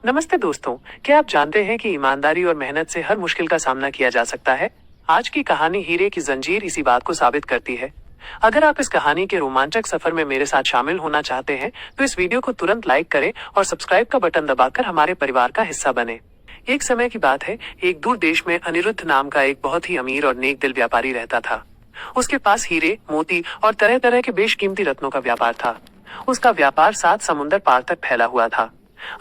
नमस्ते दोस्तों। क्या आप जानते हैं कि ईमानदारी और मेहनत से हर मुश्किल का सामना किया जा सकता है। आज की कहानी हीरे की जंजीर इसी बात को साबित करती है। अगर आप इस कहानी के रोमांचक सफर में मेरे साथ शामिल होना चाहते हैं तो इस वीडियो को तुरंत लाइक करें और सब्सक्राइब का बटन दबाकर हमारे परिवार का हिस्सा बने। एक समय की बात है, एक दूर देश में अनिरुद्ध नाम का एक बहुत ही अमीर और नेक दिल व्यापारी रहता था। उसके पास हीरे, मोती और तरह तरह के बेशकीमती रत्नों का व्यापार था। उसका व्यापार 7 समुंदर पार तक फैला हुआ था।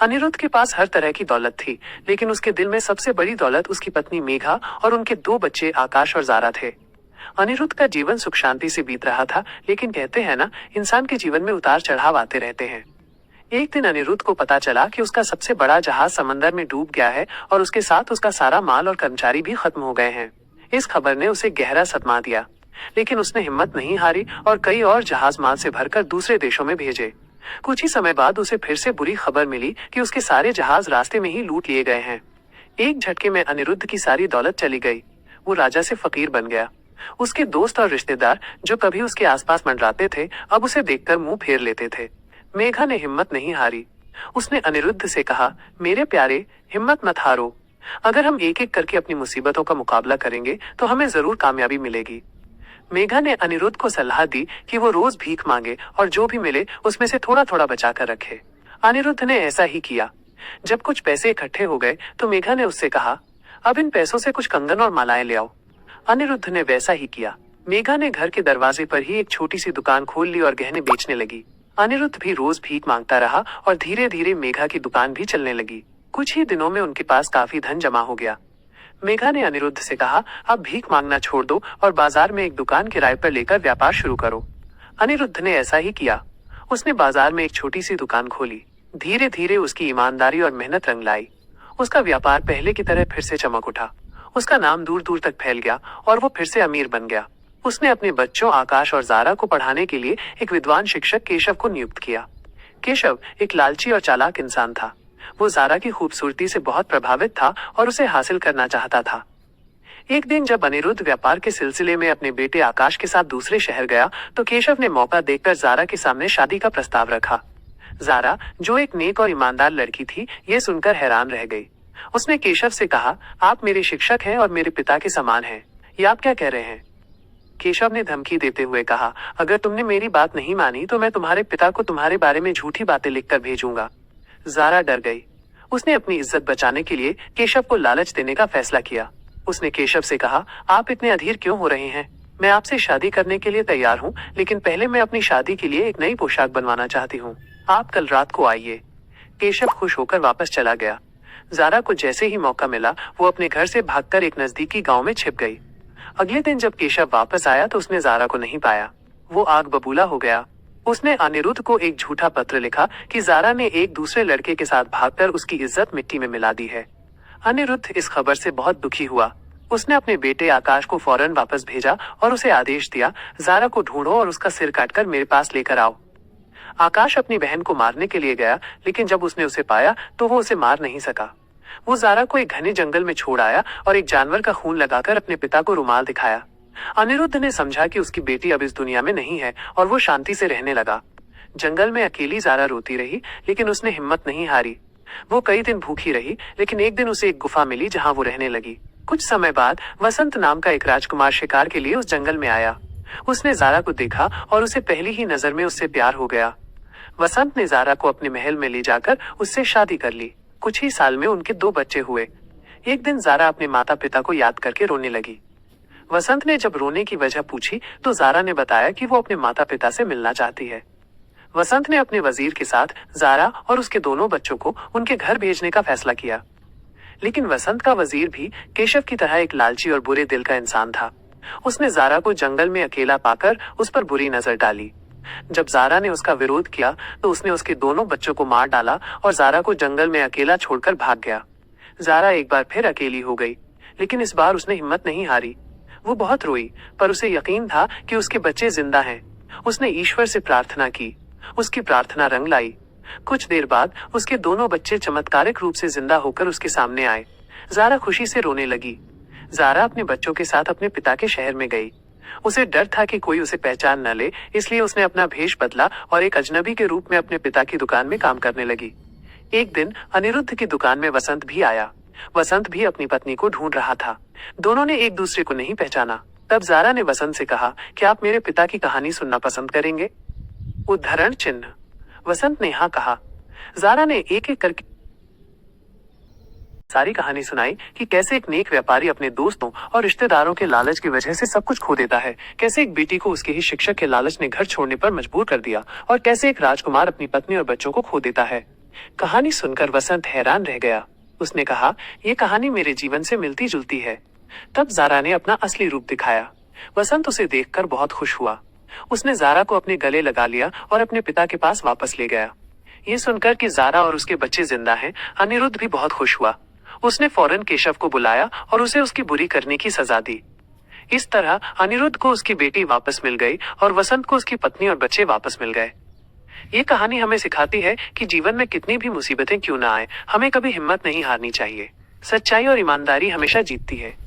अनिरुद्ध के पास हर तरह की दौलत थी, लेकिन उसके दिल में सबसे बड़ी दौलत उसकी पत्नी मेघा और उनके 2 बच्चे आकाश और जारा थे। अनिरुद्ध का जीवन सुख शांति से बीत रहा था, लेकिन कहते हैं ना, इंसान के जीवन में उतार चढ़ाव आते रहते हैं। एक दिन अनिरुद्ध को पता चला कि उसका सबसे बड़ा जहाज समंदर में डूब गया है और उसके साथ उसका सारा माल और कर्मचारी भी खत्म हो गए हैं। इस खबर ने उसे गहरा सदमा दिया, लेकिन उसने हिम्मत नहीं हारी और कई और जहाज माल से भरकर दूसरे देशों में भेजे। कुछ ही समय बाद उसे फिर से बुरी खबर मिली कि उसके सारे जहाज रास्ते में ही लूट लिए गए हैं। एक झटके में अनिरुद्ध की सारी दौलत चली गई। वो राजा से फकीर बन गया। उसके दोस्त और रिश्तेदार जो कभी उसके आसपास मंडराते थे, अब उसे देखकर मुंह फेर लेते थे। मेघा ने हिम्मत नहीं हारी। उसने अनिरुद्ध से कहा, मेरे प्यारे, हिम्मत मत हारो। अगर हम एक एक करके अपनी मुसीबतों का मुकाबला करेंगे तो हमें जरूर कामयाबी मिलेगी। मेघा ने अनिरुद्ध को सलाह दी कि वो रोज भीख मांगे और जो भी मिले उसमें से थोड़ा थोड़ा बचा कर रखे। अनिरुद्ध ने ऐसा ही किया। जब कुछ पैसे इकट्ठे हो गए तो मेघा ने उससे कहा, अब इन पैसों से कुछ कंगन और मालाएं ले आओ। अनिरुद्ध ने वैसा ही किया। मेघा ने घर के दरवाजे पर ही एक छोटी सी दुकान खोल ली और गहने बेचने लगी। अनिरुद्ध भी रोज भीख मांगता रहा और धीरे धीरे मेघा की दुकान भी चलने लगी। कुछ ही दिनों में उनके पास काफी धन जमा हो गया। मेघा ने अनिरुद्ध से कहा, अब भीख मांगना छोड़ दो और बाजार में एक दुकान किराए पर लेकर व्यापार शुरू करो। अनिरुद्ध ने ऐसा ही किया। उसने बाजार में एक छोटी सी दुकान खोली। धीरे धीरे उसकी ईमानदारी और मेहनत रंग लाई। उसका व्यापार पहले की तरह फिर से चमक उठा। उसका नाम दूर दूर तक फैल गया और वो फिर से अमीर बन गया। उसने अपने बच्चों आकाश और जारा को पढ़ाने के लिए एक विद्वान शिक्षक केशव को नियुक्त किया। केशव एक लालची और चालाक इंसान था। वो जारा की खूबसूरती से बहुत प्रभावित था और उसे हासिल करना चाहता था। एक दिन जब अनिरुद्ध व्यापार के सिलसिले में अपने बेटे आकाश के साथ दूसरे शहर गया तो केशव ने मौका देखकर जारा के सामने शादी का प्रस्ताव रखा। जारा, जो एक नेक और ईमानदार लड़की थी, ये सुनकर हैरान रह गई। उसने केशव से कहा, आप मेरे शिक्षक हैं और मेरे पिता के समान हैं। ये आप क्या कह रहे हैं? केशव ने धमकी देते हुए कहा, अगर तुमने मेरी बात नहीं मानी तो मैं तुम्हारे पिता को तुम्हारे बारे में झूठी बातें लिखकर भेजूंगा। जारा डर गई। उसने अपनी इज्जत बचाने के लिए केशव को लालच देने का फैसला किया। उसने केशव से कहा, आप इतने अधीर क्यों हो रहे हैं? मैं आपसे शादी करने के लिए तैयार हूँ, लेकिन पहले मैं अपनी शादी के लिए एक नई पोशाक बनवाना चाहती हूँ। आप कल रात को आइए। केशव खुश होकर वापस चला गया। जारा को जैसे ही मौका मिला वो अपने घर से भागकर एक नजदीकी गाँव में छिप गई। अगले दिन जब केशव वापस आया तो उसने जारा को नहीं पाया। वो आग बबूला हो गया। उसने अनिरुद्ध को एक झूठा पत्र लिखा कि जारा ने एक दूसरे लड़के के साथ भागकर उसकी इज्जत मिट्टी में मिला दी है। अनिरुद्ध इस खबर से बहुत दुखी हुआ। उसने अपने बेटे आकाश को फौरन वापस भेजा और उसे आदेश दिया, जारा को ढूंढो और उसका सिर काटकर मेरे पास लेकर आओ। आकाश अपनी बहन को मारने के लिए गया, लेकिन जब उसने उसे पाया तो वो उसे मार नहीं सका। वो जारा को एक घने जंगल में छोड़ आया और एक जानवर का खून लगाकर अपने पिता को रुमाल दिखाया। अनिरुद्ध ने समझा कि उसकी बेटी अब इस दुनिया में नहीं है और वो शांति से रहने लगा। जंगल में अकेली जारा रोती रही, लेकिन उसने हिम्मत नहीं हारी। वो कई दिन भूखी रही, लेकिन एक दिन उसे एक गुफा मिली जहाँ वो रहने लगी। कुछ समय बाद वसंत नाम का एक राजकुमार शिकार के लिए उस जंगल में आया। उसने जारा को देखा और उसे पहली ही नजर में उससे प्यार हो गया। वसंत ने जारा को अपने महल में ले जाकर उससे शादी कर ली। कुछ ही साल में उनके 2 बच्चे हुए। एक दिन जारा अपने माता पिता को याद करके रोने लगी। वसंत ने जब रोने की वजह पूछी तो जारा ने बताया कि वो अपने माता पिता से मिलना चाहती है। वसंत ने अपने वजीर के साथ जारा और उसके दोनों बच्चों को उनके घर भेजने का फैसला किया। लेकिन वसंत का वजीर भी केशव की तरह एक लालची और बुरे दिल का इंसान था। उसने जारा को जंगल में अकेला पाकर उस पर बुरी नजर डाली। जब जारा ने उसका विरोध किया तो उसने उसके दोनों बच्चों को मार डाला और जारा को जंगल में अकेला छोड़कर भाग गया। जारा एक बार फिर अकेली हो गई, लेकिन इस बार उसने हिम्मत नहीं हारी। वो बहुत रोई, पर उसे यकीन था कि उसके बच्चे जिंदा हैं। उसने ईश्वर से प्रार्थना की। उसकी प्रार्थना रंग लाई। कुछ देर बाद उसके दोनों बच्चे चमत्कारिक रूप से जिंदा होकर उसके सामने आए। जारा खुशी से रोने लगी। जारा अपने बच्चों के साथ अपने पिता के शहर में गई। उसे डर था कि कोई उसे पहचान न ले, इसलिए उसने अपना भेष बदला और एक अजनबी के रूप में अपने पिता की दुकान में काम करने लगी। एक दिन अनिरुद्ध की दुकान में वसंत भी आया। वसंत भी अपनी पत्नी को ढूंढ रहा था। दोनों ने एक दूसरे को नहीं पहचाना। तब जारा ने वसंत से कहा, क्या आप मेरे पिता की कहानी सुनना पसंद करेंगे? उद्धरण चिन्ह। वसंत ने हाँ कहा। जारा ने एक एक करके सारी कहानी सुनाई कि कैसे एक नेक व्यापारी अपने दोस्तों और रिश्तेदारों के लालच की वजह से सब कुछ खो देता है, कैसे एक बेटी को उसके ही शिक्षक के लालच ने घर छोड़ने पर मजबूर कर दिया और कैसे एक राजकुमार अपनी पत्नी और बच्चों को खो देता है। कहानी सुनकर वसंत हैरान रह गया। उसने कहा, ये कहानी मेरे जीवन से मिलती जुलती है। तब जारा ने अपना असली रूप दिखाया। वसंत उसे देखकर बहुत खुश हुआ। उसने जारा को अपने गले लगा लिया और अपने पिता के पास वापस ले गया। ये सुनकर कि जारा और उसके बच्चे जिंदा हैं, अनिरुद्ध भी बहुत खुश हुआ। उसने फौरन केशव को बुलाया और उसे उसकी बुरी करने की सजा दी। इस तरह अनिरुद्ध को उसकी बेटी वापस मिल गई और वसंत को उसकी पत्नी और बच्चे वापस मिल गए। ये कहानी हमें सिखाती है कि जीवन में कितनी भी मुसीबतें क्यों ना आए, हमें कभी हिम्मत नहीं हारनी चाहिए। सच्चाई और ईमानदारी हमेशा जीतती है।